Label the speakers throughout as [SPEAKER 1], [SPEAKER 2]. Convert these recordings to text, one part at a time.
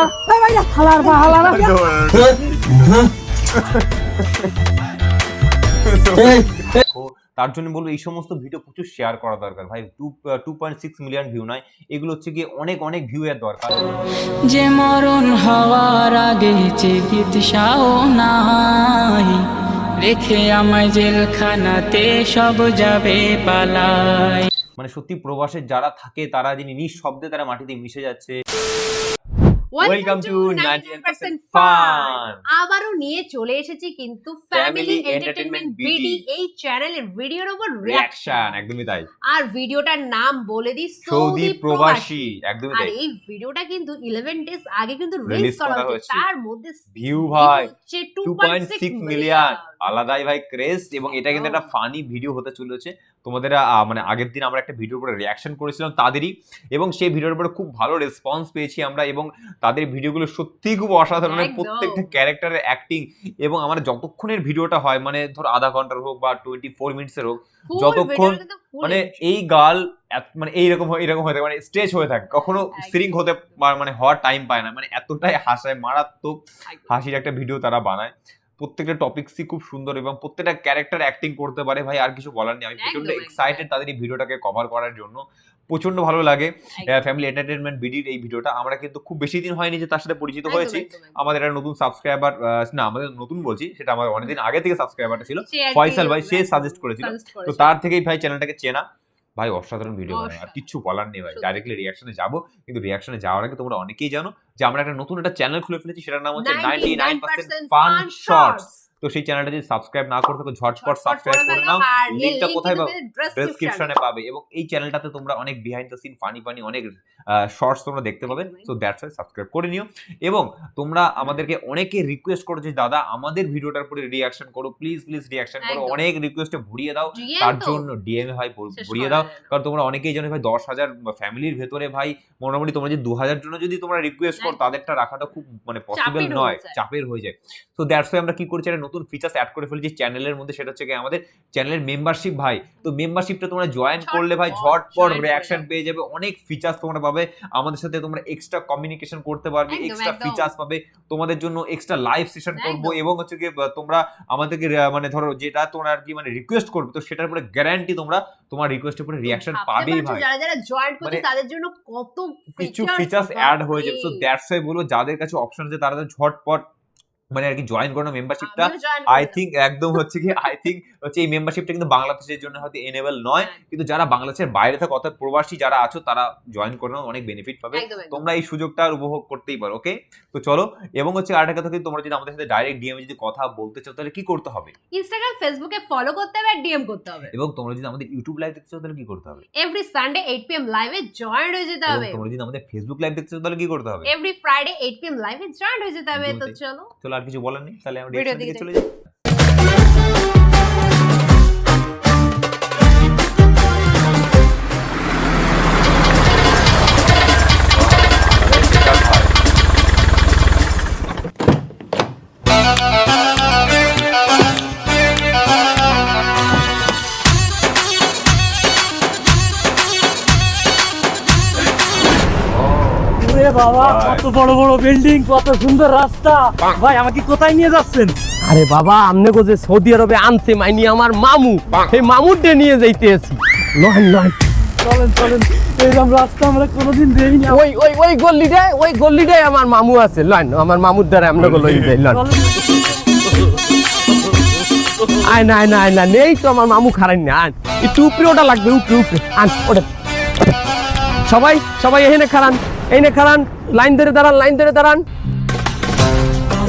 [SPEAKER 1] হালা ভাই হালার বা হালারা
[SPEAKER 2] তার জন্য বলবো এই সমস্ত ভিডিও প্রচুর শেয়ার করা দরকার ভাই। 2.6 মিলিয়ন ভিউ নয়, এগুলো হচ্ছে গিয়ে অনেক অনেক ভিউ এর দরকার।
[SPEAKER 3] যে মরণ হওয়ার আগে চিকিৎসাও নাই, রেখে আমায় জেলখানাতে সব যাবে পালাই।
[SPEAKER 2] মানে সত্যি প্রবাসে যারা থাকে তারা যিনি নিঃশব্দে তারা মাটিতে মিশে যাচ্ছে।
[SPEAKER 4] Welcome to 99% fun. আবারও নিয়ে চলে এসেছি কিন্তু ফ্যামিলি এন্টারটেইনমেন্ট বিডি এই চ্যানেলের ভিডিওর উপর
[SPEAKER 2] রিঅ্যাকশন। একদমই তাই।
[SPEAKER 4] আর ভিডিওটার নাম বলে দিই
[SPEAKER 2] সৌদি প্রবাসী। একদমই তাই।
[SPEAKER 4] আর এই ভিডিওটা কিন্তু 11 ডেজ আগে কিন্তু রিলিজ করা হয়েছে। তার মধ্যে
[SPEAKER 2] ভিউ ভাই 2.6 মিলিয়ন। আলাদাই ভাই ক্রেজ। এবং এটা কিন্তু একটা ফানি ভিডিও হতে চলেছে। তোমাদের মানে আগের দিন আমরা একটা ভিডিওর উপরে রিঅ্যাকশন করেছিলাম তাদেরই, এবং সেই ভিডিওর উপরে খুব ভালো রেসপন্স পেয়েছি আমরা, এবং তাদের ভিডিওগুলো সত্যিই খুব অসাধারণ। প্রত্যেকটা ক্যারেক্টারের অ্যাক্টিং, এবং আমার যতক্ষণের ভিডিওটা হয় মানে ধর আধা ঘন্টার হোক বা 24 মিনিটসের হোক, যতক্ষণ মানে এই গার্ল মানে এইরকম হয়ে থাকে, মানে স্ট্রেচ হয়ে থাকে, কখনো সিরিং হতে মানে হওয়ার টাইম পায় না, মানে এতটাই হাসায়, মারাত্মক হাসির একটা ভিডিও তারা বানায়। প্রত্যেকটা টপিকসই খুব সুন্দর এবং প্রত্যেকটা ক্যারেক্টার অ্যাক্টিং করতে পারে ভাই, আর কিছু বলার নেই। আমি প্রচন্ড এক্সাইটেড তাদের এই ভিডিওটাকে কভার করার জন্য, প্রচন্ড ভালো লাগে। ফ্যামিলি এন্টারটেইনমেন্ট বিডির এই ভিডিওটা আমরা কিন্তু খুব বেশি দিন হয়নি যে তার সাথে পরিচিত হয়েছি। আমাদের একটা নতুন সাবস্ক্রাইবার, না আমাদের নতুন বলছি, সেটা আমাদের অনেকদিন আগে থেকে সাবস্ক্রাইবারটা ছিল, ফয়সাল ভাই, সে সাজেস্ট করেছিল, তো তার থেকেই ভাই চ্যানেলটাকে চেনা। ভাই অসাধারণ ভিডিও বানায়, আর কিছু বলার নেই ভাই। ডাইরেক্টলি রিঅ্যাকশনে যাবো, কিন্তু রিঅ্যাকশনে যাওয়ার আগে তোমরা অনেকেই জানো যে আমরা একটা নতুন একটা চ্যানেল খুলে ফেলেছি, সেটার নাম হচ্ছে 99% ফান শর্টস। তো সেই চ্যানেলটা যদি সাবস্ক্রাইব না করে থাকো ঝটপট সাবস্ক্রাইব করে নাও, লিংকটা কোথায় পাবে? ডেসক্রিপশনে পাবে। এবং এই চ্যানেলটাতে তোমরা অনেক বিহাইন্ড দ্য সিন ফানি অনেক শর্টস তোমরা দেখতে পাবে। সো দ্যাটস ওয়াই সাবস্ক্রাইব করে নিও। এবং তোমরা আমাদেরকে অনেকে রিকোয়েস্ট করো যে দাদা আমাদের ভিডিওটার উপরে রিঅ্যাকশন করো, প্লিজ রিঅ্যাকশন করো। অনেক রিকোয়েস্টে ভরিয়ে দাও, তার জন্য ডিএম এ ভাই ভরিয়ে দাও। কারণ তোমরা অনেকেই জানো ভাই 10,000 ফ্যামিলির ভেতরে ভাই মোটামুটি তোমরা যে 2,000 জন্য যদি তোমরা রিকোয়েস্ট করো, তাদেরটা রাখাটা খুব মানে পসিবল নয়, চাপের হয়ে যায়। সো দ্যাটস ওয়াই আমরা কি করছি, একটা নতুন ফিচার্স অ্যাড করে ফেলেছি চ্যানেলের মধ্যে, সেটা হচ্ছে আমাদের চ্যানেলের মেম্বারশিপ ভাই। তো মেম্বারশিপটা তোমরা জয়েন করলে ভাই ঝটপট রিঅ্যাকশন পেয়ে যাবে, অনেক ফিচার্স তোমরা পাবে, আমাদের সাথে তোমরা এক্সট্রা কমিউনিকেশন করতে পারবে, এক্সট্রা ফিচার্স পাবে, তোমাদের জন্য এক্সট্রা লাইভ সেশন করব, এবং হচ্ছে কি তোমরা আমাদেরকে মানে ধরো যেটা তোমরা আর কি মানে রিকোয়েস্ট করবে, তো সেটার উপরে গ্যারান্টি তোমরা তোমার রিকোয়েস্টের উপরে রিঅ্যাকশন পাবেই ভাই।
[SPEAKER 4] যারা যারা জয়েন করছে তাদের জন্য কত
[SPEAKER 2] কিছু ফিচার্স অ্যাড হয়ে যাবে। সো দ্যাটস ওয়াই বলবো যাদের কাছে অপশন আছে তারা ঝটপট মানে আর কি জয়েন করো মেম্বারশিপটা। আই থিঙ্ক একদম হচ্ছে কি এই মেম্বারশিপটা কিন্তু বাংলাদেশের জন্য হয়তো এনেবল নয়, কিন্তু যারা বাংলাদেশের বাইরে থাকে অর্থাৎ প্রবাসী যারা আছো তারা জয়েন করে নাও, অনেক বেনিফিট পাবে, তোমরা এই সুযোগটা উপভোগ করতেই পারো। ওকে, তো চলো। এবং হচ্ছে আরেকটা কথা, কিন্তু তোমরা যদি আমাদের সাথে ডাইরেক্ট ডিএমে যদি কথা বলতে চাও তাহলে কি করতে হবে?
[SPEAKER 4] ইনস্টাগ্রাম ফেসবুকে ফলো করতে হবে আর ডিএম করতে হবে।
[SPEAKER 2] এবং তোমরা যদি আমাদের ইউটিউব লাইভ দেখতে চাও তাহলে কি করতে হবে?
[SPEAKER 4] এভরি সানডে 8 pm লাইভে জয়েন হয়ে যেতে হবে।
[SPEAKER 2] তোমরা যদি আমাদের ফেসবুক লাইভ দেখতে চাও তাহলে কি করতে হবে?
[SPEAKER 4] এভরি ফ্রাইডে 8 pm লাইভে জয়েন হয়ে যেতে হবে। তো চলো
[SPEAKER 2] আর কিছু বলার নেই, তাহলে আমরা ভিডিও দিকে চলে যাই।
[SPEAKER 1] বাবা কত বড় বড় বিল্ডিং, কত সুন্দর রাস্তা। ভাই আমাকে কোথায় নিয়ে যাচ্ছেন?
[SPEAKER 5] আরে বাবা আমনে যে সৌদি আরবে আনছে মাইনি আমার মামু, এই মামুরটা নিয়ে যাইতেছি। নয়
[SPEAKER 1] চলেন চলেন, এরকম রাস্তা আমরা কোনোদিন দেখিনি।
[SPEAKER 5] ওই গল্লিটাই আমার মামু আছে, লয় আমার মামুর দ্বারা আমরা লই যাই। লয় আয় না নেই তো আমার মামু খারাই না, আন একটু উপরে ওটা লাগবে, উপরে আন ওটা। সবাই এখানে খারান, লাইন ধরে দাঁড়ান।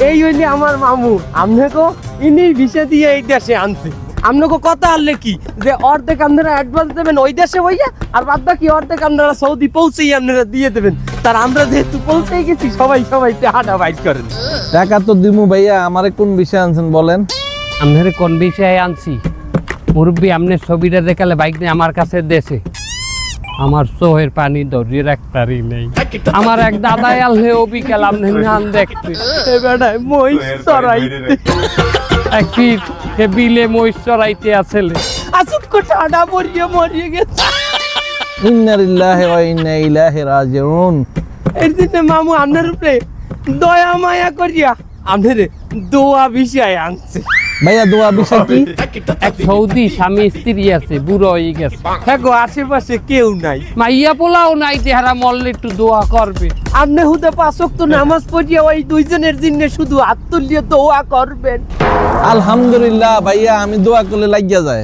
[SPEAKER 5] এই হইলে আমার মামু, আমনেকো ইনির ভিসা দিয়ে এই দেশে আনছে। আমনেকো কথা আনলে কি যে অর্ধেক আপনারা অ্যাডভান্স দেবেন ওই দেশে হইয়া, আর বাদ বাকি অর্ধেক আপনারা সৌদি পৌঁছেই আপনারা দিয়ে দেবেন। তার আমরা যেহেতু পৌঁছেই গেছি সবাই হাঁটা বাইট করেন।
[SPEAKER 6] টাকা তো দিমু ভাইয়া, আমারে কোন বিষয় আনছেন বলেন?
[SPEAKER 5] আপনার কোন বিষয়ে আনছি মুরব্বী? আপনার ছবিটা দেখালে বাইক নিয়ে আমার কাছে দেশে আমার চোহের পানি ধরিয়ে রাখতারই নেই। আমার এক দাদাই আলহে বিকাল আপনি নান দেখতে বেড়ায় মহিষ চড়াইতে, এক বিলে মহিষ চড়াইতে আসলে আসুক কোটাটা মরিয়ে গেছে।
[SPEAKER 6] ইন্না লিল্লাহি ওয়া ইন্না ইলাইহি রাজিউন।
[SPEAKER 5] এর জন্য মামু আপনার উপরে দয়া মায়া করিয়া আমাদের দোয়া বিষয় আনছে।
[SPEAKER 6] ভাইয়া দোয়া বিষয় কি?
[SPEAKER 5] এক সৌদি স্বামী স্ত্রী আছে, বুড়ো হয়ে গেছে। হ্যাঁ গো, আশেপাশে কেউ নাই, মাইয়া পোলাও নাই যে হারা মরলে একটু দোয়া করবে। আপনি হুদে 5 ওয়াক্ত নামাজ পড়িয়া ওই দুইজনের জন্য শুধু হাত তুলিয়ে দোয়া করবেন।
[SPEAKER 6] আলহামদুলিল্লাহ ভাইয়া, আমি দোয়া করলে লাগিয়া যায়।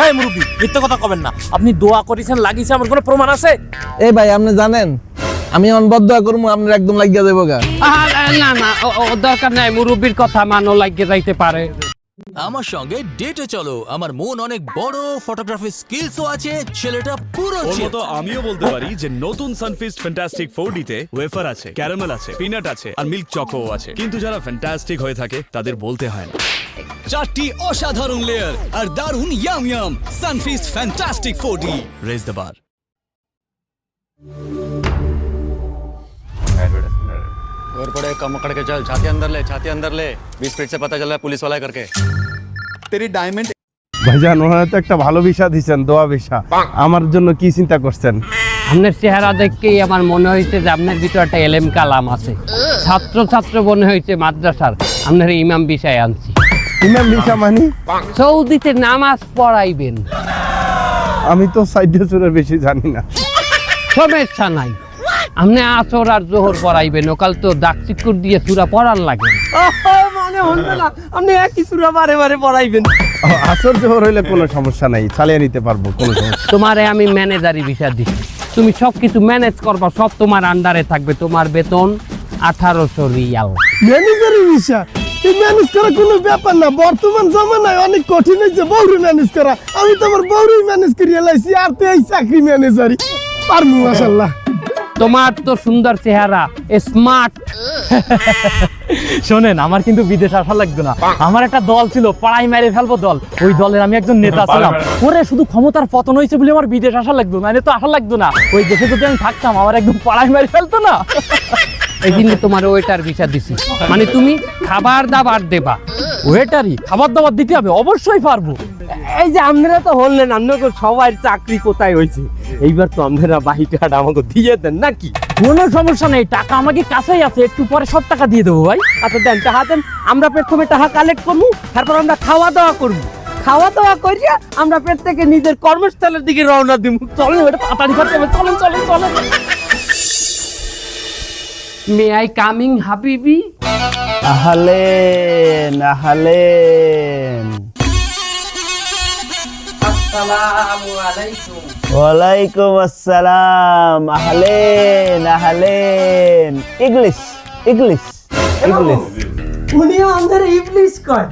[SPEAKER 1] এই মুরব্বি, মিথ্যা কথা কবেন না। আপনি দোয়া করেছেন লাগিয়েছে, আমার কোনো প্রমাণ আছে?
[SPEAKER 6] এই ভাই আপনি জানেন আমি এখন বদদোয়া করবো, আপনার একদম লাগিয়া যাবো গা।
[SPEAKER 5] না না, ও দরকার নাই, মুরব্বির কথা মানো, লাগিয়ে যাইতে পারে।
[SPEAKER 7] আমার সঙ্গে ডেটে চলো। আমার মন অনেক বড়, ফটোগ্রাফি স্কিলসও আছে, ছেলেটা পুরো
[SPEAKER 8] ওর
[SPEAKER 7] chill।
[SPEAKER 8] মতো আমিও বলতে পারি যে নতুন সানফিস্ট ফ্যান্টাস্টিক 4D তে ওয়েফার আছে, ক্যারামেল আছে, পিনাট আছে আর মিল্ক চকোও আছে। কিন্তু যারা ফ্যান্টাস্টিক হয়ে থাকে তাদের বলতে হয় না।
[SPEAKER 7] 4টি অসাধারণ লেয়ার আর দারুণ yum yum Sunfeast fantastic 4D। Raise the bar.
[SPEAKER 9] और पड़े कम पकड़ के चल, छाती अंदर ले 20 फीट से पता चल रहा है पुलिस वाला है करके। तेरी डायमंड
[SPEAKER 10] ভাইজান ওনারা তো একটা ভালো ভিসা দিচ্ছেন, দোয়া ভিসা। আমার জন্য কি চিন্তা করছেন?
[SPEAKER 5] আপনার চেহারা দেখেই আমার মনে হয়েছে যে আপনার ভিতরে একটা এলেম কালাম আছে। ছাত্র মনে হয়েছে মাদ্রাসার, আপনার ইমাম বিষয় আনছি।
[SPEAKER 10] ইমাম ভিসা মানে?
[SPEAKER 5] সৌদিতে নামাজ পড়াইবেন।
[SPEAKER 10] আমি তো সাইডে চুরের বেশি জানি না।
[SPEAKER 5] সমস্যা নাই, আপনি আসর আর জোহর পড়াইবেন। ওকাল তো দাকচিকুর দিয়ে সূরা পড়ার লাগে মানে হচ্ছে না, আপনি একই সূরা বারে বারে পড়াইবেন।
[SPEAKER 10] আসর জোহর হইলে কোনো সমস্যা নাই, চালিয়ে নিতে পারবো, কোনো সমস্যা।
[SPEAKER 5] তোমারে আমি ম্যানেজারি ভিসা দিচ্ছি, তুমি সবকিছু ম্যানেজ করবা, সব তোমার আন্ডারে থাকবে। তোমার বেতন 1800 রিয়াল।
[SPEAKER 10] ম্যানেজারের ভিসা? এই ম্যানেজ করা কোনো ব্যাপার না, বর্তমান জামানায় অনেক কঠিন হয়েছে বউরে ম্যানেজ করা। আমি তো আমার বউরই ম্যানেজ করে এলাইছি, আর তো এই চাকরি ম্যানেজারি পারবো মাশাআল্লাহ।
[SPEAKER 5] তোমার তো সুন্দর চেহারা, স্মার্ট।
[SPEAKER 1] শোনেন, আমার কিন্তু বিদেশ আসা লাগবে না। আমার একটা দল ছিল, পাড়াই মেরে ফেলবো দল। ওই দলের আমি একজন নেতা ছিলাম। ওরে শুধু ক্ষমতার পতন হয়েছে বলে আমার বিদেশ আসা লাগতো না, তো আসা লাগতো না। ওই দেশে যদি আমি থাকতাম, আমার একদম পাড়াই মেরে ফেলতো না।
[SPEAKER 5] এই জন্য তোমার ওয়েটার ভিসা দিছি, মানে তুমি খাবার দাবার দেবা।
[SPEAKER 1] ওয়েটারই খাবার দাবার দিতে হবে? অবশ্যই পারবো।
[SPEAKER 5] এই যে আপনারা তো হলেন, আপনাকে সবাই চাকরি কোথায় হয়েছে, এইবার তো আপনারা বাহিটাটা আমাকে দিয়ে দেন নাকি?
[SPEAKER 1] কোনো সমস্যা নেই, টাকা আমাকে কাছেই আছে, একটু পরে সব টাকা দিয়ে দেবো ভাই।
[SPEAKER 5] আচ্ছা দেন, টাকা দেন। আমরা প্রথমে টাকা কালেক্ট করবো, তারপর আমরা খাওয়া দাওয়া করবো। খাওয়া দাওয়া করিয়া আমরা প্রত্যেকে নিজের কর্মস্থলের দিকে রওনা দিব।
[SPEAKER 1] চলেন, ওটা তাড়াতাড়ি করতে হবে। চলেন চলেন চলেন।
[SPEAKER 5] মে আই কামিং হাবিবি?
[SPEAKER 10] আহলেন আহলেন।
[SPEAKER 5] আসসালামু আলাইকুম।
[SPEAKER 10] ওয়ালাইকুম আসসালাম। আহলেন আহলেন। English English English.
[SPEAKER 5] উনিও আমাদের ইবলিশ কয়।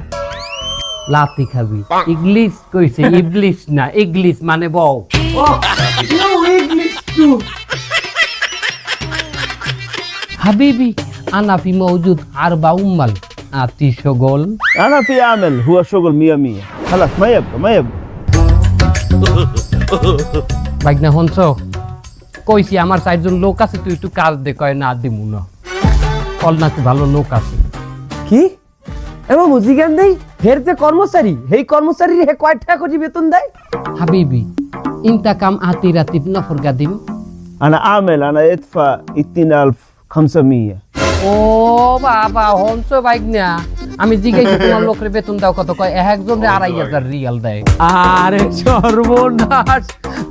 [SPEAKER 5] লাতি খাবি? ইংলিশ কইছে, ইবলিশ না, ইংলিশ মানে বউ। ও ইংলিশ টু। হাবিবি আনা ফি মওজুদ আরবা উম্মাল আতি শগল।
[SPEAKER 10] أنا في عمل هو شغل 100 خلاص ما يبقى
[SPEAKER 5] বাইকনা হনছ, কইছি আমার 4জন লোক আছে, তুই একটু কাজ দে। কয় না দিমু না, কল নাকি ভালো লোক আছে।
[SPEAKER 1] কি এমন বুঝিগান দেই? ফের যে কর্মচারী, এই কর্মচারী হে কয় টাকা করে বেতন দেয়?
[SPEAKER 5] হাবিবি ইনতা কাম আতি রাতিব নফর গাদিম।
[SPEAKER 10] أنا عامل أنا أدفع 2500
[SPEAKER 5] ও বাবা, হনছ বাইকনা, আমি জিজ্ঞাসা তোমার লোকের বেতন দাও কত? কয় একজন 2500 রিয়াল দেয়। আরে সর্বনাশ,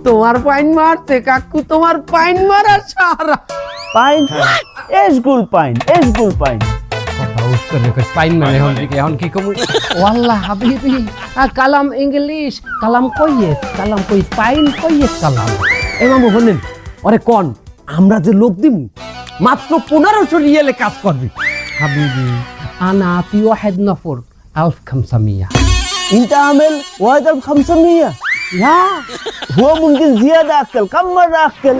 [SPEAKER 5] তোমার পাইন মারতে কাকু, তোমার পাইন মারার সারা
[SPEAKER 10] باين إيش قول باين إيش قول باين
[SPEAKER 5] কথা উত্তরে কই পাইন মানে হন দিকে এখন কি কমু? ওয়াল্লাহ হাবিবি কালাম ইংলিশ, কালাম কইস পাইন কইস কালাম।
[SPEAKER 1] এমাম হলেন, আরে কোন আমরা যে লোক দিম মাত্র 1500 রিয়ালে কাজ করবে।
[SPEAKER 5] হাবিবি আনা আতি ওয়াহিদ নফর আউস 500।
[SPEAKER 10] أنت عامل 1500 لا هو ممكن زيادة أكل كم مرة أكل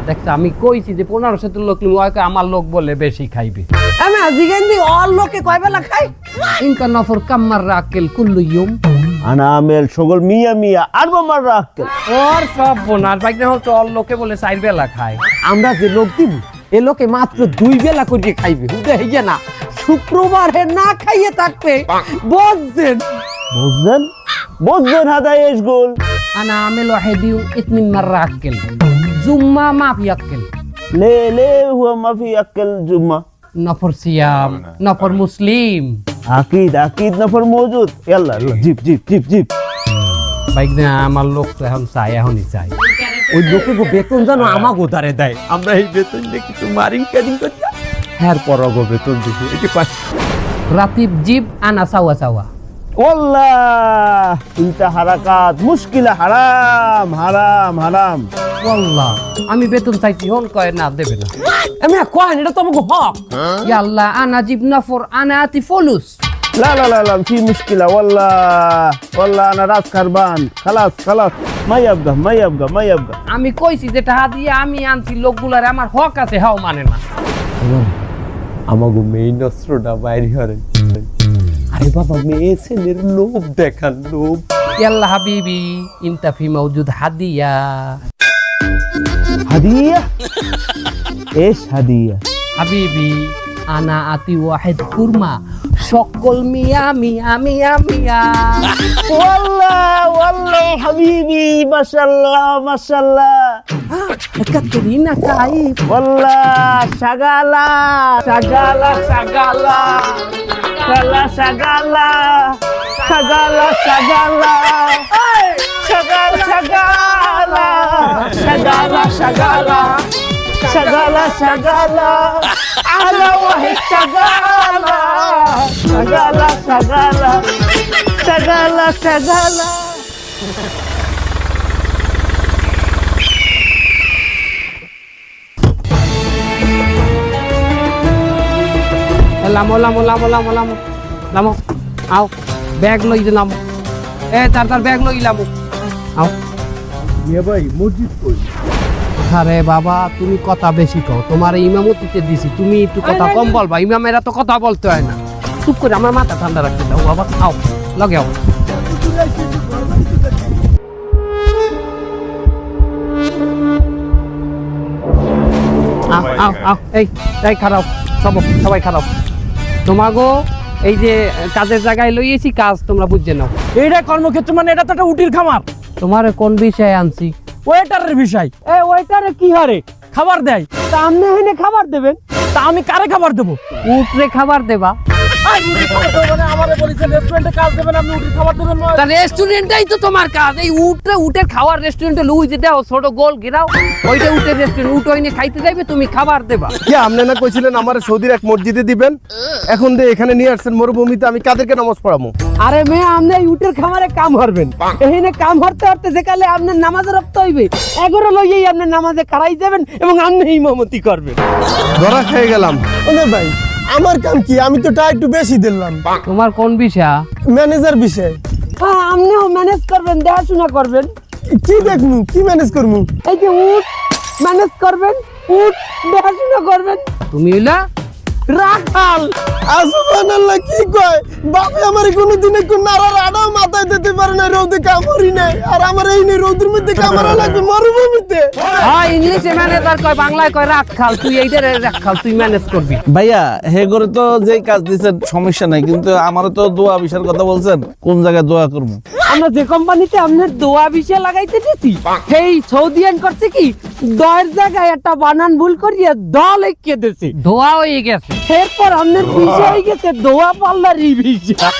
[SPEAKER 5] দেখছ, আমি কইছি যে 1500 লোক নিব, আমার লোক বলে বেশি খাইবে।
[SPEAKER 1] আমি আজিগান দি অল লোকে কয় বেলা খাই?
[SPEAKER 5] ইনকা নফর কাম মাররা আকেল কুল্লু ইয়ুম।
[SPEAKER 10] أنا عامل شغل 100 4 مرة أكل
[SPEAKER 5] ওর সব বোনার বাইকনা হল চল লোকে বলে 4 বেলা খায়।
[SPEAKER 1] আমরা যে লোক দিব এ লোকে মাত্র 2 বেলা করে খাইবে। বুঝে হইয়া না, শুক্রবার হে না খাইয়ে থাকবে। বুঝছেন
[SPEAKER 10] بوزن هذا إيش قول
[SPEAKER 5] আনা আমেল ওয়াহিদ ইতমিন মাররা আকেল জুম্মা মা ফি আকেল।
[SPEAKER 10] ليه هو ما في أكل جمعة
[SPEAKER 5] নফর সিয়াম, নফর মুসলিম।
[SPEAKER 6] আকিদ আকিদ নফর মওজুদ। ইয়াল্লা ইয়াল্লা jeep jeep jeep jeep.
[SPEAKER 5] Bike না আমার লোক তো এখন চাই, এখনই চাই।
[SPEAKER 1] ওই লোকে বেতন জানো আমাকে দাঁড়ে দেয়, আমরা এই বেতন দিয়ে কিছু মারিং ক্যারিং করি, হ্যাঁ পরগো বেতন দিবি এই যে
[SPEAKER 5] রাতিব জিব আনা চাওয়া চাওয়া।
[SPEAKER 6] ওয়াল্লাহ ইনতা হারাকাত মুশকিলা হারাম হারাম হারাম।
[SPEAKER 5] ওয়াল্লাহ আমি বেতন চাইছি, হন কয় না দেবে না।
[SPEAKER 1] আমি কয়েন এটা তো আমাকে হক।
[SPEAKER 5] ইয়াল্লাহ আনা জিব নফর আনা আতি ফলুস।
[SPEAKER 6] لا لا لا لا في مشكلة والله والله أنا راس خربان خلاص خلاص ما يبقى ما يبقى ما يبقى
[SPEAKER 5] আমি কইছি যে টাকা দিয়ে আমি আনছি, লোকগুলার আমার হক আছে, হাও মানে না।
[SPEAKER 1] আমাকে মেইন অস্ত্রটা বাইরে হরে। আরে বাবা মেয়ে ছেলের লোভ দেখান লোভ।
[SPEAKER 5] ইয়াল্লাহ হাবিবি ইনতা ফি মওজুদ হাদিয়া।
[SPEAKER 6] هدية إيش هدية
[SPEAKER 5] হাবিবি আনা আতি ওয়াহিদ কুরমা, সকল মিয়া মিয়া মিয়া মিয়া।
[SPEAKER 6] والله والله حبيبي ما شاء الله ما شاء الله
[SPEAKER 5] কাতরিনা কাইফ।
[SPEAKER 6] والله شغالة شغالة شغالة شغالة شغالة شغالة شغالة شغالة شغالة شغالة شغالة شغالة على واحد شغالة شغالة شغالة شغالة شغالة
[SPEAKER 5] লামো লামো লামো লামো লামো লামো আও ব্যাগ লই যে লামো। তার ব্যাগ লই লামো আও।
[SPEAKER 10] ভাই মসজিদ কই?
[SPEAKER 5] আরে বাবা তুমি কথা বেশি কও, তোমার ইমামতিতে দিছি, তুমি একটু কথা কম বলবা, ইমামেরা তো কথা বলতে হয় না। চুপ করে আমার মাথা ঠান্ডা রাখতে দাও বাবা। আও লগে আও। আও আও আও এই খারাপ সবাই খারাপ। তোমাগো এই যে কাজের জায়গায় লইয়েছি, কাজ তোমরা বুঝে নাও।
[SPEAKER 1] এইটা কর্মক্ষেত্র মানে এটা তো একটা উটির খামার।
[SPEAKER 5] তোমার কোন বিষয়ে আনছি?
[SPEAKER 1] ওয়েটারের বিষয়।
[SPEAKER 5] ওইটারে কি হারে
[SPEAKER 1] খাবার দেয়,
[SPEAKER 5] তা আপনি এখানে খাবার দেবেন?
[SPEAKER 1] তা আমি কারে খাবার দেবো?
[SPEAKER 5] উটরে খাবার দেবা?
[SPEAKER 1] আমারে বলেছে রেস্টুরেন্টে কাজ দেবেন, আপনি উটির খাবার দেবেন না?
[SPEAKER 5] তা রেস্টুরেন্টটাই তো তোমার কাজ। এই উটের খাওয়ার রেস্টুরেন্টে লুই যে দাও ছোট গোল ঘেরাও, ওইটা উটের রেস্টুরেন্ট। উট ওইনে খাইতে যাইবে, তুমি খাবার দেবা।
[SPEAKER 10] কি আপনি না কইছিলেন আমার সৌদির এক মসজিদে দিবেন, এখন দিয়ে এখানে নিয়ে আসছেন মরুভূমিতে, আমি কাদেরকে নামাজ পড়াবো?
[SPEAKER 5] আরে মেয়ে আপনি এই উটের খামারে কাম হারবেন, এখানে কাম হারতে হারতে যেকালে আপনার নামাজে রক্ত হইবে, এগোরে লইয়েই আপনি নামাজে খাড়াই যাবেন এবং আপনি ইমামতি করবেন।
[SPEAKER 10] ধরা খেয়ে গেলাম। ওনে ভাই আমার কাম কি? আমি তো টাকা একটু বেশি দিলাম।
[SPEAKER 5] তোমার কোন বিষয়?
[SPEAKER 10] ম্যানেজার বিষয়।
[SPEAKER 5] হ্যাঁ আপনিও ম্যানেজ করবেন, দেখাশোনা করবেন।
[SPEAKER 10] কি দেখমু? কি ম্যানেজ করমু?
[SPEAKER 5] এই যে উট ম্যানেজ করবেন, উট দেখাশোনা করবেন। তুমি হইলা রাখাল।
[SPEAKER 10] সুবহানাল্লাহ, কি কয় বাপে আমার কোনোদিন একটু নাড়ার আড়াও মাথায় দিতে পারে না, রোদে কামড়ি নাই, আর আমার এই নে রোদের মধ্যে কামড়া লাগবে মরুভূমিতে।
[SPEAKER 5] হ্যাঁ ইংলিশে ম্যানেজার কয়, বাংলায় কয় রাখাল। তুই এইটারে রাখাল, তুই ম্যানেজ করবি।
[SPEAKER 6] ভাইয়া হে করে তো যেই কাজ দিচ্ছেন সমস্যা নাই, কিন্তু আমারও তো দোয়া বিষয়ের কথা বলছেন, কোন জায়গায় দোয়া করবো?
[SPEAKER 5] আমরা যে কোম্পানিতে আপনার দোয়া বিষয় লাগাইতে দিছি, সেই সৌদিয়ান করছে কি, দয়ের জায়গায় একটা বানান ভুল করিয়া দল এঁকে দিছে, দোয়া হয়ে গেছে। এরপর আপনার বিষয় হয়ে গেছে দোয়া পাল্লার রিভিশন।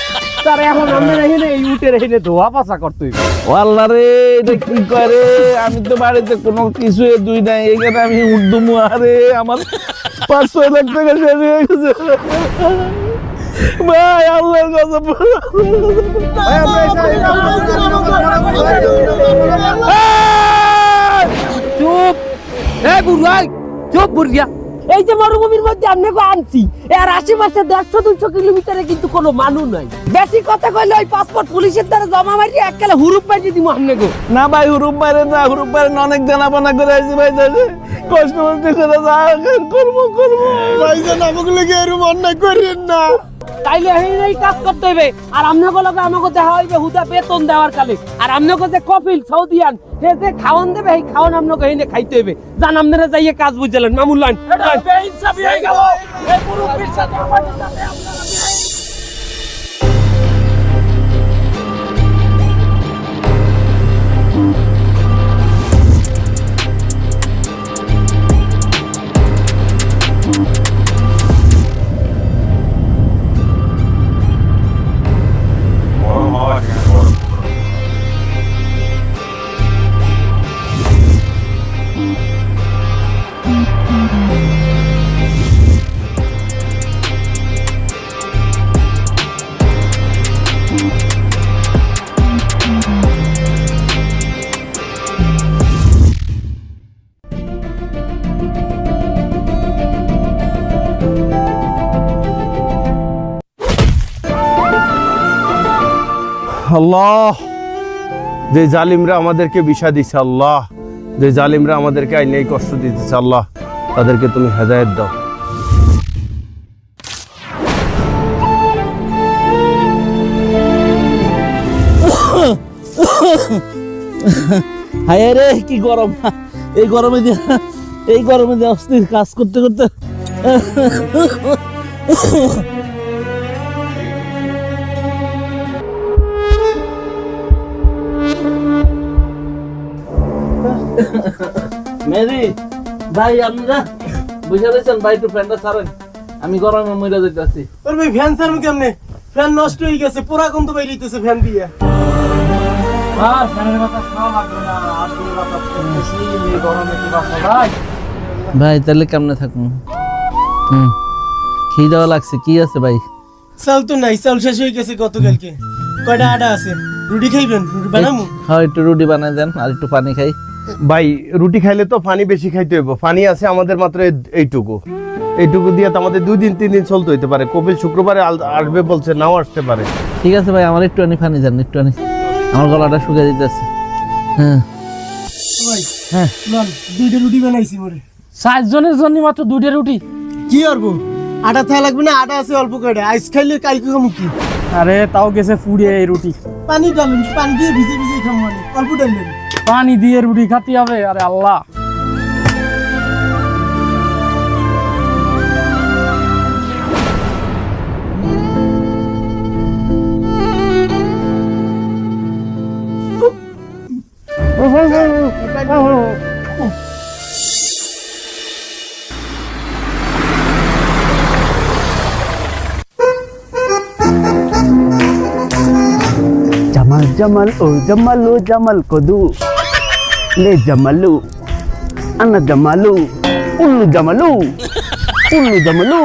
[SPEAKER 5] তার এখন আপনার এখানে এই উটের এখানে দোয়া পাশা করতে হইবে।
[SPEAKER 6] আল্লাহ রে, এটা কি করে? আমি তো বাড়িতে কোনো কিছু দুই নাই, এখানে আমি উর্দুমু। আরে আমার 500 লাখ টাকা শেষ হয়ে গেছে ভাই, আল্লাহর কথা
[SPEAKER 5] চুপ এ বুড়াই, চুপ বুড়িয়া। এই যে মরুভূমির মধ্যে আপনাকে আনছি, এর আশেপাশে 150-200 কিলোমিটারে কিন্তু কোনো মানুষ নাই। বেশি কথা কইলে ওই পাসপোর্ট পুলিশের দ্বারা জমা মারি এককালে হুরুপ মারি দিব আপনাকে।
[SPEAKER 6] না ভাই, হুরুপ মারে না, হুরুপ মারে না, অনেক জানাবানা করে আইছি ভাই, কষ্ট করতে করে করবো
[SPEAKER 10] ভাইজান আমাকে লেগে এরকম অন্যায় করেন না।
[SPEAKER 5] তাইলে এই কাজ করতে হইবে। আর আপনাকে লগে আমাকে দেখা হইবে হুদা বেতন দেওয়ার কালে। আর আপনাকে যে কপিল সৌদিয়ান সে যে খাওয়ান দেবে, এই খাওয়ান আপনাকে এনে খাইতে হইবে। জান আপনারা যাইয়ে কাজ বুঝলেন মামুল লাইন। বেইনসাফি হয়ে গেল এই মুরব্বির সাথে আমাদের সাথে আপনারা।
[SPEAKER 6] আল্লাহ, যে জালিমরা আমাদেরকে বিষা দিছে আল্লাহ, যে জালিমরা আমাদেরকে আইনে কষ্ট দিতেছে আল্লাহ, তাদেরকে তুমি হেদায়েত দাও।
[SPEAKER 11] হায় রে কি গরম, এই গরমে দিয়ে অস্থির কাজ করতে করতে মেরি ভাই, আপনারা বুঝে রয়েছেন ভাই, একটু ফ্যানটা ছাড়েন, আমি গরমে মরে যাইতেছি।
[SPEAKER 10] ওর ভাই ফ্যান ছাড়বো কেমনে? ফ্যান নষ্ট হয়ে গেছে, পুরা গন্ধ বাইরিতেছে ফ্যান দিয়ে।
[SPEAKER 1] আর ফ্যানের কথা শোনা লাগবে না, আর তুমি বাতাস করতেছি, এই গরমে কি বাসা ভাই?
[SPEAKER 11] ভাই তাহলে কেমনে থাকবো? খিদাও লাগছে, কি আছে ভাই?
[SPEAKER 10] চাল তো নাই, চাল শেষ হয়ে গেছে গতকালকে। কয়টা আটা আছে, রুটি খাইবেন? রুটি বানামু?
[SPEAKER 11] হ্যাঁ, একটু রুটি বানাই দেন আর একটু পানি খাই।
[SPEAKER 6] ভাই রুটি খাইলে তো পানি বেশি খাইতে হইব, পানি আছে আমাদের মাত্র এইটুকু দিয়ে তো আমাদের 2 দিন 3 দিন চলতে হইতে পারে। কপিল শুক্রবারে আসবে বলছে, নাও আসতে পারে।
[SPEAKER 11] ঠিক আছে ভাই, আমার একটু পানি দেন, একটু আমার গলাটা শুকিয়ে দিতেছে। হ্যাঁ
[SPEAKER 10] ভাই হ্যাঁ, লন 2টা রুটি বানাইছি মোরে।
[SPEAKER 1] 4 জনের জন্য মাত্র 2টা রুটি?
[SPEAKER 10] কি করবো, আটা থাকা লাগবে না? আটা আছে অল্প কয়টা, আইস খাইলে কালকে খামু কি?
[SPEAKER 1] আরে তাও গেছে ফুড়িয়ে এই রুটি।
[SPEAKER 10] পানি ডালেন, পানি দিয়ে ভিজে ভিজে খামু, মানে অল্প ডালবেন।
[SPEAKER 1] পানি দিয়ে রুটি খাতে হবে? আরে আল্লাহ।
[SPEAKER 11] জামাল জামাল ও জামালু জামাল কদু লে জামালু আনা জামালু উল্লু জামালু উল্লু জামালু।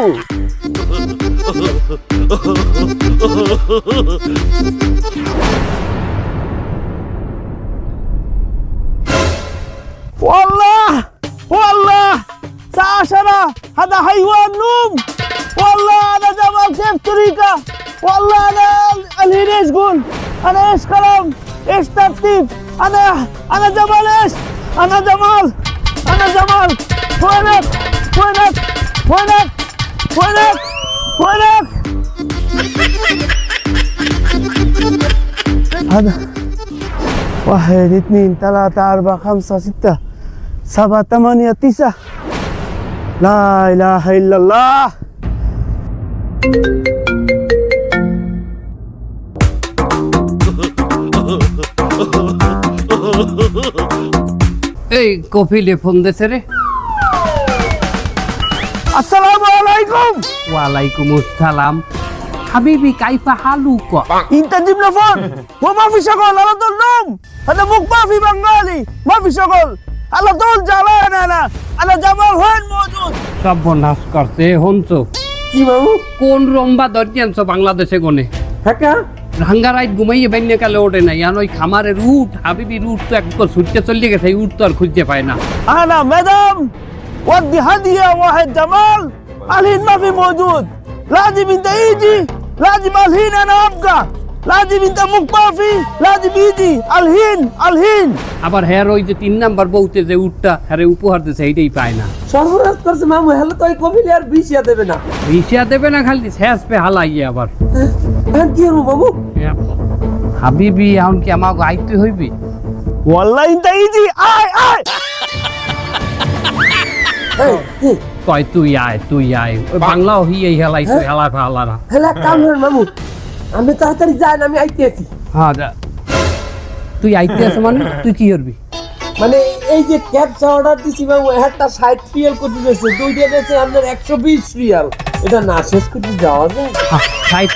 [SPEAKER 10] والله والله ساشرة هذا حيوان نوم، والله أنا جمال كيف طريقة، والله أنا الهين إيش قول، أنا إيش كلام، إيش ترتيب، أنا جمال إيش، أنا جمال وينك وينك وينك وينك وينك؟ هذا 1 2 3 4 5 6 7 8 9 لا إله إلا الله.
[SPEAKER 5] এই কপিলে ফোন দিছে রে।
[SPEAKER 10] السلام عليكم.
[SPEAKER 5] ওয়ালাইকুম আসসালাম। হাবিবি কাইফা হালুকা?
[SPEAKER 10] انت تجيب لي فون وما في شغل على طول نوم، هذا مو ما في بنغالي، ما في شغل على طول جعلان. انا جمال وين موجود؟
[SPEAKER 5] সব নাশ করছে হনছো
[SPEAKER 10] কি বাবু?
[SPEAKER 5] কোন রম্বা দর্জিয়ানছো বাংলাদেশে গনে?
[SPEAKER 10] হ্যাঁ
[SPEAKER 5] রাঙ্গা রাইত ঘুমাইয়ে বাইনে কালে ওঠে না, ইয়ান ওই খামারের উঠ হাবিবি উঠ তো একবার ছুটতে চলে গেছে, এই উঠ তো আর খুঁজতে পায় না।
[SPEAKER 10] انا مدام ودي هديه واحد جمال، الحين ما في موجود، لازم انت يجي، لازم الحين انا ابقى، لازم انت مقطافي، لازم يجي الحين.
[SPEAKER 5] আবার হ্যার ওই যে 3 নাম্বার বউতে যে উঠটা হ্যারে উপহার দিছে এইটাই পায় না।
[SPEAKER 11] সর্বনাশ করছে মামু, হেলে তো এই কপিলে আর বিষিয়া দেবে না।
[SPEAKER 5] ভিসা দেবে না, খালি শেষ পে হালাইয়ে আবার।
[SPEAKER 11] হ্যাঁ কি হবো মামু?
[SPEAKER 5] হাবিবি এখন কি আমাকে আইতে হইবে?
[SPEAKER 10] والله انت يجي آي
[SPEAKER 5] কয় তুই আয় ওই বাংলাও হি এই হেলাইছে হেলা ফালারা।
[SPEAKER 11] হেলা কাম করেন মামু, আমি তাড়াতাড়ি যাই, আমি আইতেছি।
[SPEAKER 5] হ্যাঁ যা। তুই আইতে আছে মানে তুই কি করবি?
[SPEAKER 11] মানে এই যে ক্যাপচা অর্ডার দিছি মামু, একটা 60 রিয়াল করে দিয়েছে, 2টা দিয়েছে আপনার 120 রিয়াল, এটা না শেষ করতে যাওয়া যায়?
[SPEAKER 5] 60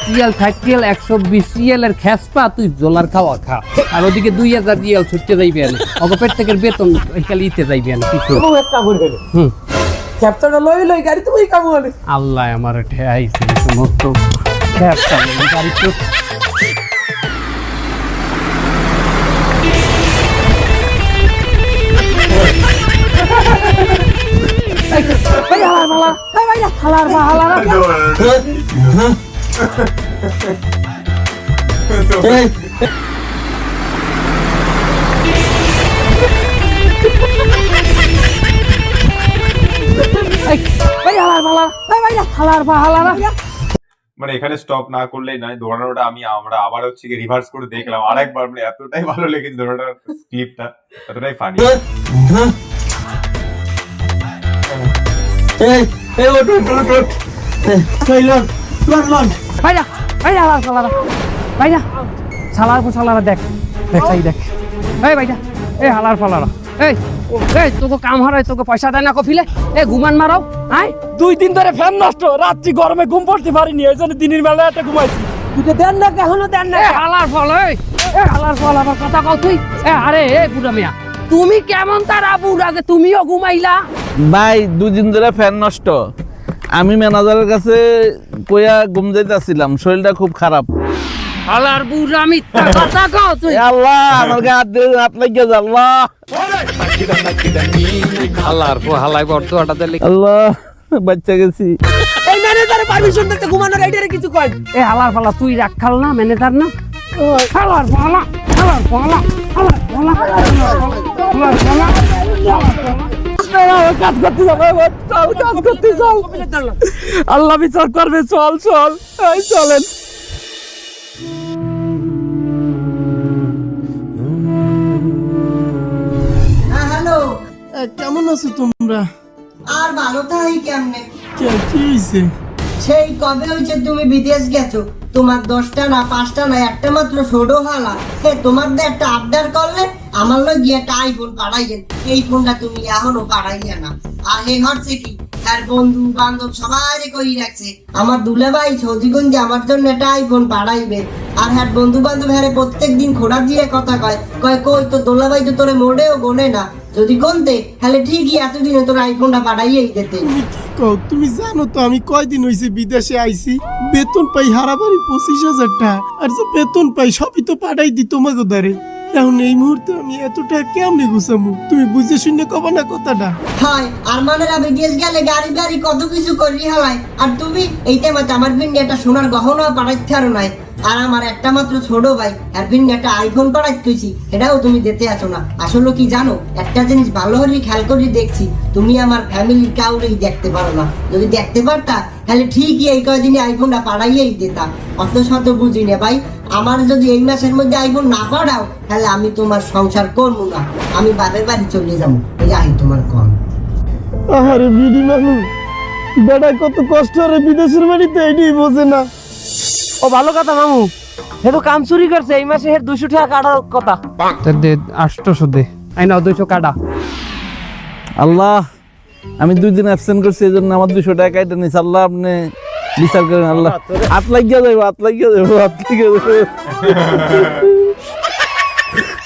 [SPEAKER 5] রিয়াল 120 রিয়ালের খেসপা তুই জোলার খাওয়া খা, আর ওদিকে 2000 রিয়াল ছুটতে যাইবে না, অগপেট থেকে বেতন খালি ইতে যাইবে না কিছু।
[SPEAKER 11] মামু একটা করে গেল,
[SPEAKER 5] হুম
[SPEAKER 11] ক্যাপচাটা লই গাড়ি তো ওই কাম হলে।
[SPEAKER 5] আল্লাহ আমার ঠেয়াইছে সমস্ত খেসপা গাড়ি তো।
[SPEAKER 10] آي
[SPEAKER 2] মানে এখানে স্টপ না করলেই নয়, দৌড়ানোটা আমরা আবার হচ্ছে কি রিভার্স করে দেখলাম আরেকবার, মানে এতটাই ভালো লেগেছে দৌড়ানোর ক্লিপটা, এতটাই ফানি।
[SPEAKER 10] এই ওঠ ওঠ ওঠ ওঠ এই লন লন লন
[SPEAKER 5] ভাইরা ভাইরা হালার ফালারা ভাইরা শালারা দেখ দেখ এই ভাইরা এই হালার ফালারা এই এই তোকে কাম হারাই, তোকে পয়সা দেয় না কফিলে, এই ঘুমান মারাও আয়।
[SPEAKER 1] 2 দিন ধরে ফ্যান নষ্ট, রাত্রি গরমে ঘুম পড়তে পারিনি, এই জন্য দিনের বেলা একটা ঘুমাইছি।
[SPEAKER 5] তুই দেন না, এখনো দেন না। হালার ফল এই হালার ফল আবার কথা কও তুই। আরে এ বুড়া মিয়া, তুমি কেমন তার বুড়া যে তুমিও ঘুমাইলা?
[SPEAKER 10] ভাই 2 দিন ধরে ফ্যান নষ্ট, আমি ম্যানেজারের কাছে কইয়া ঘুম যাইতাছিলাম, শরীরটা খুব খারাপ।
[SPEAKER 5] হালার বুড়া মিথ্যা কথা কও তুই।
[SPEAKER 10] আল্লাহ আমার গায়ে হাত লাগিয়ে যা আল্লাহ।
[SPEAKER 5] হালার হালাই বর্তমানটা দিলে
[SPEAKER 10] আল্লাহ বাচ্চা গেছি।
[SPEAKER 5] এই ম্যানেজারের পারমিশন দিতে ঘুমানোর আইডিয়া কিছু কই। এই হালার ফালা তুই রাখাল না ম্যানেজার না? হালার ফালা হালার ফালা হালার ফালা হালার ফালা
[SPEAKER 1] কাজ করতে যাবো, কাজ করতে চল, আল্লাহ বিচার করবে, চল চল এই চলেন।
[SPEAKER 12] হ্যালো,
[SPEAKER 10] কেমন আছো তোমরা?
[SPEAKER 12] আর ভালো থাকি কেমনে?
[SPEAKER 10] কি হয়েছে?
[SPEAKER 12] সেই কবে হয়েছে তুমি বিদেশ গেছো? তোমার 10টা না 5টা না একটা মাত্র ছোট হালা, তোমার দিয়ে একটা আবদার করলে আমার লোক গিয়ে একটা আইফোন পাঠাইছেন, এই ফোনটা তুমি এখনো পাঠাইয়া না। আর হে হচ্ছে কি, তার বন্ধু বান্ধব সবাই কই রাখছে আমার দুলাভাই সৌদিগঞ্জে আমার জন্য একটা আইফোন পাঠাইবে। আর হ্যাঁ বন্ধু বান্ধব হ্যাঁ প্রত্যেক দিন খোড়া দিয়ে কথা কয় কই তো দুলাভাই তো তোরে মোড়েও গোনে না, যদি গনতে তাহলে ঠিকই এতদিনে তোর আইফোনটা পাঠাইয়েই দিতে।
[SPEAKER 10] তুমি জানো তো আমি কয়দিন হয়েছে বিদেশে আইছি, বেতন পাই হারাবারি 25,000 টাকা, আর যে বেতন পাই সবই তো পাঠাই দি তোমাকে ধরে। এখন এই মুহূর্তে আমি এতটা কেমনে গুছামু? তুমি বুঝে শুনে কবা না কথাটা?
[SPEAKER 12] হয় আর মানেরা বিদেশ গেলে গাড়ি গাড়ি কত কিছু করি হালাই, আর তুমি এইটা মাত্র আমার বিন্নি একটা সোনার গহনা পাঠাইতে আরো নাই। আর আমার একটা মাত্র ছোট ভাই আর বিন্নি একটা আইফোন পাঠাইতেছি, এটাও তুমি দিতে আসো না। আসলে কি জানো, একটা জিনিস ভালো করে খেয়াল করে দেখছি, তুমি আমার ফ্যামিলির কাউরেই দেখতে পারো না। যদি দেখতে পারতা তাহলে ঠিকই এই কয়দিনে আইফোনটা পাঠাইয়েই দিতা। অত শত বুঝি না ভাই, আমার যদি এই মাসের মধ্যে আইফোন না পাঠাও তাহলে আমি তোমার সংসার করবো না, আমি বাপের বাড়ি চলে যাবো। এই তোমার কম।
[SPEAKER 10] আরে বিডি মানুষ বেটা কত কষ্ট রে বিদেশের বাড়িতে, এটাই বোঝে না।
[SPEAKER 5] ও ভালো কথা মামু, হে তো কাম চুরি করছে, এই মাসে হের 200 টাকা কাটার কথা। দে 800 দে, আই নাও 200 কাটা।
[SPEAKER 10] আল্লাহ আমি 2 দিন অ্যাবসেন্ট করছি, এই জন্য আমার 200 টাকা কাইটা নিস। আল্লাহ আপনি বিচার করেন। আল্লাহ হাত লাগিয়ে যাবো, হাত লাগিয়ে যাবো, হাত লাগিয়ে যাবো।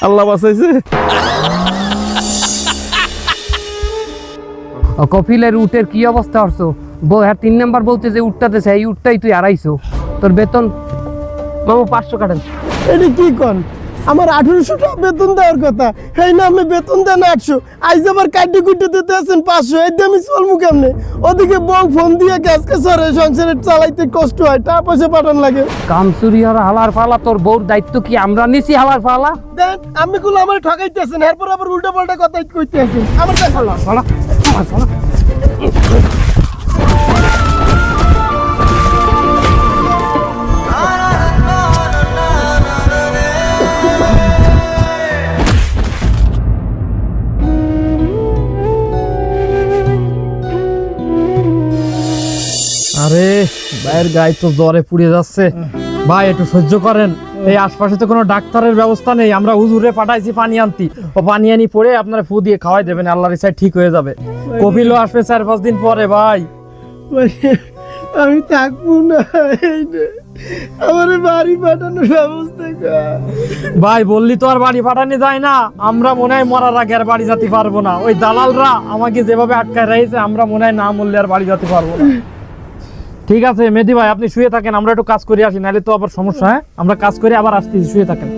[SPEAKER 10] আল্লাহ বাঁচাইছে।
[SPEAKER 5] কফিলের উটের কি অবস্থা হচ্ছে? বউ হ্যাঁ 3 নাম্বার বলতে যে উঠটাতে এই উঠটাই তুই হারাইছো। তোর বেতন মামু 500 কাটেন।
[SPEAKER 10] এটা কি কন? আমার 1800 টাকা বেতন দেওয়ার কথা, এই না আপনি বেতন দেন 800, আইজ আবার কাটি কুটি দিতে আছেন 500, এই দিয়ে আমি চলমু কেমনে? ওদিকে বউ ফোন দিয়ে গ্যাসকে সরে সংসারে চালাইতে কষ্ট হয়, টাকা পয়সা পাঠান লাগে।
[SPEAKER 5] কাম চুরি আর হালার ফালা, তোর বউর দায়িত্ব কি আমরা নিছি? হালার ফালা
[SPEAKER 10] দেন আমি গুলো আমার ঠকাইতেছেন, এরপর আবার উল্টা পাল্টা কথা কইতে আছেন। আমার
[SPEAKER 5] হালার ফালা হালার ফালা।
[SPEAKER 1] আরে ভাইয়ের গায়ে তো জ্বরে পুড়ে যাচ্ছে, ভাই একটু সহ্য করেন। এই আশপাশে তো কোনো ডাক্তারের ব্যবস্থা নেই, আমরা হুজুরে পাঠাইছি পানি আনতি, ও পানি আনি পরে আপনারা ফু দিয়ে খাওয়াই দেবেন, আল্লাহর ইচ্ছায় ঠিক হয়ে যাবে। কপিলও আসবে 4-5 দিন পরে। ভাই
[SPEAKER 10] আমি থাকবো না, আমার বাড়ি পাঠানোর ব্যবস্থা কর।
[SPEAKER 1] ভাই বললি তো আর বাড়ি পাঠানো যায় না, আমরা মনে হয় মরার আগে আর বাড়ি যেতে পারবো না। ওই দালালরা আমাকে যেভাবে আটকায় রয়েছে, আমরা মনে হয় না মরলে আর বাড়ি যেতে পারবো না। ঠিক আছে মেহেদি ভাই, আপনি শুয়ে থাকেন, আমরা একটু কাজ করে আসি, নাহলে তো আবার সমস্যা। হ্যাঁ আমরা কাজ করে আবার আসতেছি, শুয়ে থাকেন।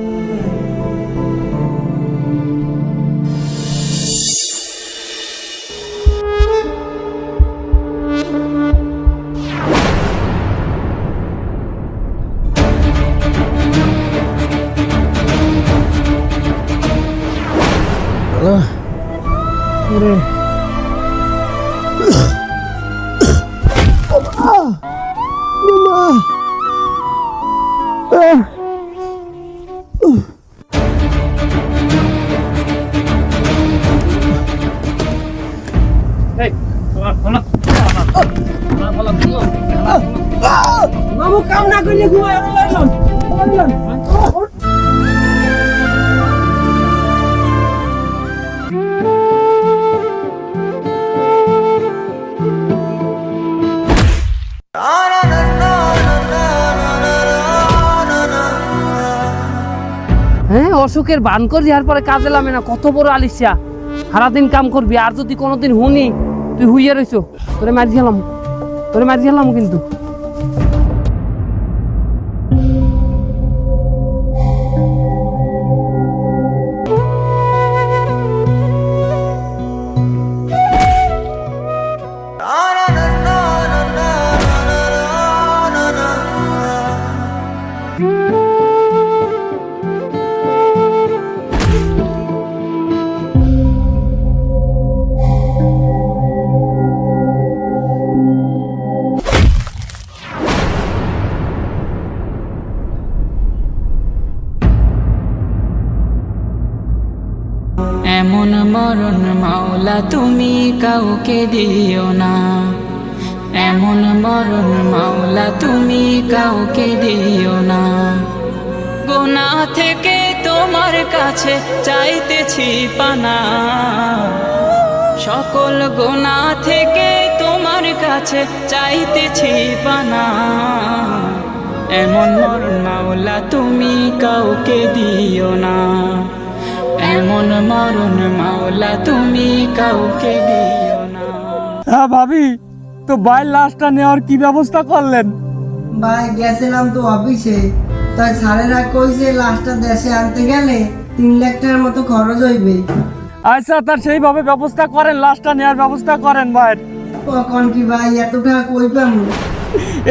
[SPEAKER 10] মামু কাম না করলে ঘুমায়
[SPEAKER 5] হ্যাঁ অসুখের বান করবি আর পরে কাজে লামে না, কত বড় আলিশা। সারাদিন কাম করবি আর যদি কোনোদিন হুনি তুই হুইয়া রইছো, তোরে মারি গেলাম কিন্তু।
[SPEAKER 3] এমন মরণ মাওলা তুমি কাউকে দিও না, এমন মরণ মাওলা তুমি কাউকে দিও না। গুনাহ থেকে তোমার কাছে চাইতেছি পানা, সকল গুনাহ থেকে তোমার কাছে চাইতেছি পানা। এমন মরণ মাওলা তুমি কাউকে দিও না, এমন মরণ মাওলা তুমি কাউকে দিও না।
[SPEAKER 1] হ্যাঁ ভাবি, তো ভাই লাশটা নেওয়ার কি ব্যবস্থা করলেন?
[SPEAKER 12] ভাই গেছিলাম তো অফিসে, তাই স্যারেরা কইছে লাস্টটা দেশে আনতে গেলে 3 লাখ টাকার মতো খরচ হইবে।
[SPEAKER 1] আচ্ছা, তার সেইভাবে ব্যবস্থা করেন, লাশটা নেওয়ার ব্যবস্থা করেন ভাই।
[SPEAKER 12] কখন কি ভাই এত টাকা কই পামু?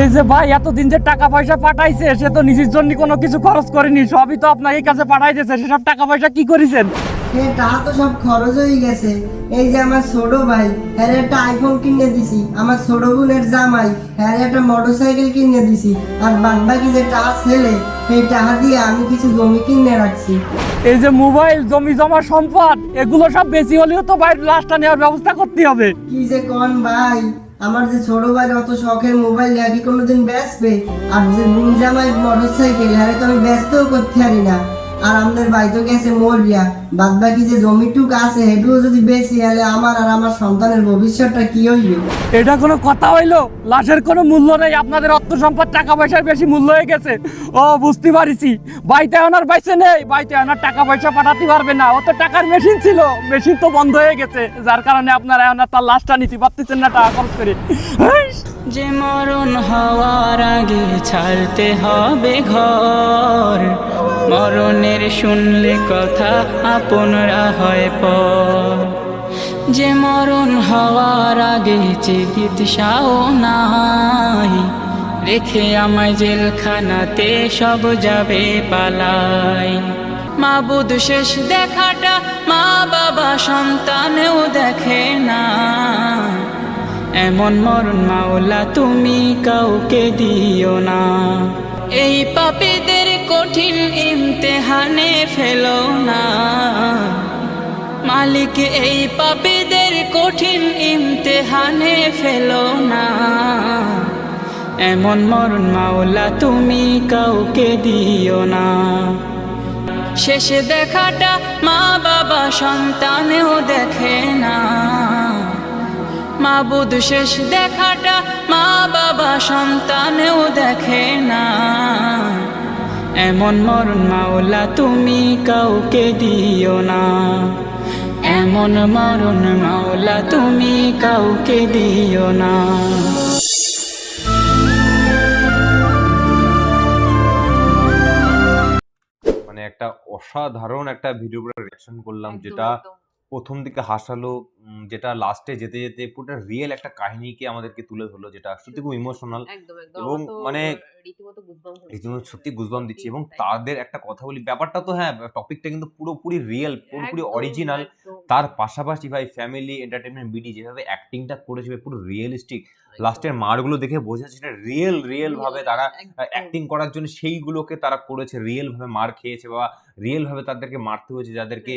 [SPEAKER 1] এই যে ভাই এতদিন যে টাকা পয়সা পাঠাইছে সে তো নিজের জন্য কোনো কিছু খরচ করেনি, সবই তো আপনাকে কাছে পাঠাইতেছে। সেসব টাকা পয়সা কি করেছেন?
[SPEAKER 12] টাকা তো সব খরচ হয়ে গেছে। এই যে আমার ছোট ভাই, হ্যাঁ একটা আইফোন কিনে দিছি। আমার ছোট বোনের জামাই, হ্যাঁ একটা মোটরসাইকেল কিনে দিছি। আর বাদ বাকি যে টাকা ছেলে, সেই টাকা দিয়ে আমি কিছু জমি কিনে রাখছি।
[SPEAKER 1] এই যে মোবাইল, জমি জমা, সম্পদ, এগুলো সব বেশি হলেও তো ভাই লাশটা নেওয়ার ব্যবস্থা করতে হবে।
[SPEAKER 12] কি যে কোন ভাই, আমার যে ছোট ভাই অত শখের মোবাইল কি কোনোদিন বেচবে? আর যে বোন জামাই মোটরসাইকেল, হ্যাঁ তো আমি ব্যস্তও করতে পারি না। আর আমাদের ভাই তো গেছে মরিয়া, বাদ বাকি যে জমিটুক আছে হেটুও যদি বেশি হলে আমার আর আমার সন্তানের ভবিষ্যৎটা কি হইবে?
[SPEAKER 1] এটা কোনো কথা হইলো? লাশের কোনো মূল্য নেই, আপনাদের অর্থ সম্পদ টাকা পয়সার বেশি মূল্য হয়ে গেছে। ও বুঝতে পারিছি, বাইতে ওনার বাইসে নেই, বাইতে ওনার টাকা পয়সা পাঠাতে পারবে না। ও তো টাকার মেশিন ছিল, মেশিন তো বন্ধ হয়ে গেছে, যার কারণে আপনারা ওনার তার লাশটা নিতে পারতেছেন না টাকা খরচ করে।
[SPEAKER 3] যে মরণ হওয়ার আগে ছাড়তে হবে ঘর, মরণের শুনলে কথা আপনরা হয় পর। যে মরণ হওয়ার আগে চিকিৎসাও নাই, রেখে আমায় জেলখানাতে সব যাবে পালাই। মাবুদ শেষ দেখাটা মা বাবা সন্তানেও দেখে না, এমন মরণ মাওলা তুমি কাউকে দিও না। এই পাপীদের কঠিন ইমতিহানে ফেলো না, মালিক এই পাপীদের কঠিন ইমতিহানে ফেলো না। এমন মরণ মাওলা তুমি কাউকে দিও না। শেষে দেখাটা মা বাবা সন্তানেও দেখে না, মাবুদ শেষ দেখাটা মা বাবা সন্তানেও দেখে না। এমন মরণ মাওলা তুমি কাউকে দিও না, এমন মরণ মাওলা তুমি কাউকে দিও না।
[SPEAKER 2] মানে একটা অসাধারণ একটা ভিডিও করে রিঅ্যাকশন করলাম, যেটা প্রথম দিকে হাসালো, যেটা লাস্টে যেতে যেতে পুরো রিয়েল একটা কাহিনীকে আমাদেরকে তুলে ধরলো, যেটা সত্যি খুব ইমোশনাল এবং মানে রীতিমতো সত্যি গুজবাম দিচ্ছি। এবং তাদের একটা কথা বলি, ব্যাপারটা তো হ্যাঁ টপিকটা কিন্তু পুরোপুরি রিয়েল, পুরোপুরি অরিজিনাল। তার পাশাপাশি ভাই ফ্যামিলি এন্টারটেনমেন্ট বিডি যেভাবে অ্যাক্টিংটা করেছে পুরো রিয়েলিস্টিক, লাস্টের মারগুলো দেখে বোঝা যাচ্ছে সেটা রিয়েল ভাবে তারা অ্যাক্টিং করার জন্য সেইগুলোকে তারা করেছে, রিয়েল ভাবে মার খেয়েছে বা রিয়েল ভাবে তাদেরকে মারতে হয়েছে, যাদেরকে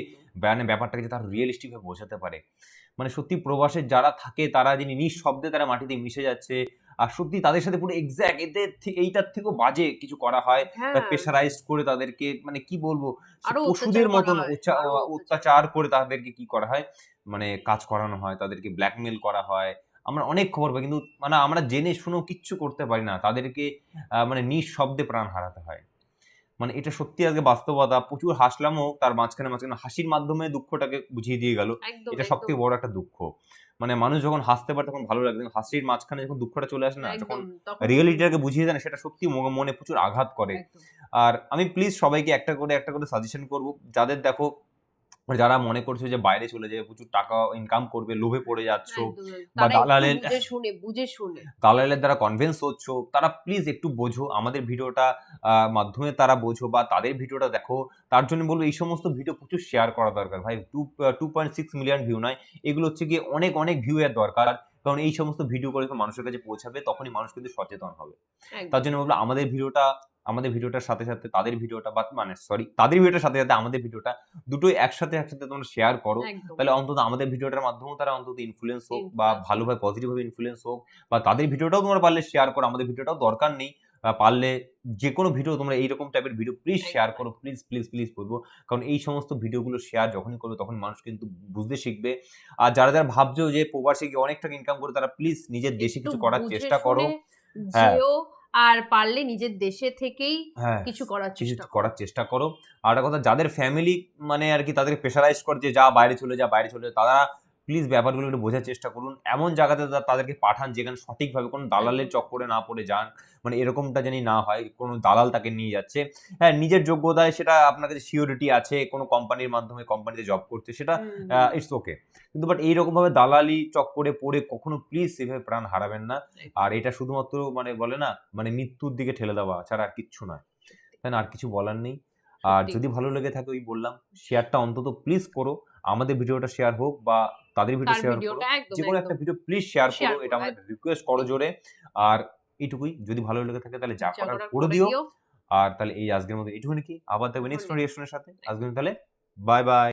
[SPEAKER 2] ব্যাপারটাকে তারা রিয়েলিস্টিক ভাবে বোঝাতে পারে। মানে সত্যি প্রবাসে যারা থাকে তারা যিনি নিঃশব্দে তারা মাটিতে মিশে যাচ্ছে, আর সত্যি তাদের সাথে পুরো এক্স্যাক্ট এইটার থেকেও বাজে কিছু করা হয়, প্রেশারাইজড করে তাদেরকে, মানে কি বলবো, পশুদের মতন অত্যাচার করে তাদেরকে কি করা হয়, মানে কাজ করানো হয়, তাদেরকে ব্ল্যাকমেল করা হয়। আমরা অনেক খবর পাই, কিন্তু মানে আমরা জেনে শুনেও কিচ্ছু করতে পারি না, তাদেরকে মানে নিঃশব্দে প্রাণ হারাতে হয়। মানে এটা সত্যি আজকে বাস্তবতা। প্রচুর হাসলামও, তার মাঝখানে হাসির মাধ্যমে দুঃখটাকে বুঝিয়ে দিয়ে গেল। এটা সবথেকে বড় একটা দুঃখ। মানে মানুষ যখন হাসতে পারে তখন ভালো লাগে, কিন্তু হাসির মাঝখানে যখন দুঃখটা চলে আসে না, যখন রিয়েলিটিটাকে বুঝিয়ে দেয় না, সেটা সত্যি মনে প্রচুর আঘাত করে। আর আমি প্লিজ সবাইকে একটা করে সাজেশন করব, যাদের দেখো যারা মনে করছো যে বাইরে চলে যাবে, প্রচুর টাকা ইনকাম করবে, লোভে পড়ে যাচ্ছ, বা দালালের দ্বারা কনভিন্স হচ্ছ, তারা প্লিজ একটু বোঝো, আমাদের ভিডিওটা মাধ্যমে তারা বোঝো বা তাদের ভিডিওটা দেখো। তার জন্য বলবো এই সমস্ত ভিডিও প্রচুর শেয়ার করা দরকার ভাই। 2.6 মিলিয়ন ভিউ নয়, এগুলো হচ্ছে গিয়ে অনেক অনেক ভিউ এর দরকার, কারণ এই সমস্ত ভিডিও করে মানুষের কাছে পৌঁছাবে, তখনই মানুষ কিন্তু সচেতন হবে। তার জন্য বলবো আমাদের ভিডিওটার সাথে সাথে তাদের ভিডিওটা, বা মানে সরি, তাদের ভিডিওটার সাথে সাথে আমাদের ভিডিওটা, দুটোই একসাথে তোমরা শেয়ার করো। তাহলে অন্তত আমাদের ভিডিওটার মাধ্যমেও তারা অন্তত ইনফ্লুয়েন্স হোক, বা ভালোভাবে পজিটিভভাবে ইনফ্লুয়েন্স হোক, বা তাদের ভিডিওটাও তোমরা পারলে শেয়ার করো, আমাদের ভিডিওটাও দরকার নেই, পারলে যে কোনো ভিডিও তোমরা এইরকম টাইপের ভিডিও প্লিজ শেয়ার করো, প্লিজ প্লিজ প্লিজ বলবো। কারণ এই সমস্ত ভিডিওগুলো শেয়ার যখনই করবে তখন মানুষ কিন্তু বুঝতে শিখবে। আর যারা যারা ভাবছো যে প্রবাসে গিয়ে অনেক টাকা ইনকাম করে, তারা প্লিজ নিজের দেশে কিছু করার চেষ্টা করো। হ্যাঁ,
[SPEAKER 4] আর পারলে নিজের দেশে থেকেই কিছু করার চেষ্টা
[SPEAKER 2] করো। আর একটা কথা, যাদের ফ্যামিলি মানে আর কি তাদেরকে প্রেশারাইজ করে যে যা বাইরে চলে যা, তারা প্লিজ ব্যাপারগুলো একটু বোঝার চেষ্টা করুন। এমন জায়গাতে তাদেরকে পাঠান যেখানে সঠিকভাবে কোনো দালালের চক্করে না পড়ে যান, মানে এরকমটা জানি না হয় কোনো দালাল তাকে নিয়ে যাচ্ছে। হ্যাঁ, নিজের যোগ্যতায় সেটা আপনার কাছে সিওরিটি আছে, কোনো কোম্পানির মাধ্যমে কোম্পানিতে জব করতে, সেটা ইটস ওকে, কিন্তু বাট এইরকম ভাবে দালালি চক্করে পড়ে কখনো প্লিজ সেভাবে প্রাণ হারাবেন না। আর এটা শুধুমাত্র মানে বলে না, মানে মৃত্যুর দিকে ঠেলে দেওয়া ছাড়া আর কিচ্ছু নয়, তাই না? আর কিছু বলার নেই। আর যদি ভালো লেগে থাকে, ওই বললাম, শেয়ারটা অন্তত প্লিজ করো, আমাদের ভিডিওটা শেয়ার হোক বা তাদের ভিডিও শেয়ার করো, যে কোনো একটা ভিডিও প্লিজ শেয়ার করো, এটা আমাদের রিকোয়েস্ট করো জোরে। আর এইটুকুই, যদি ভালো লেগে থাকে তাহলে যা করার করে দিও। আর তাহলে এই আজকের মতো এইটুকুনি, কি আবার দেখবে নেক্সট রিঅ্যাকশনের সাথে। আজকের তাহলে বাই বাই।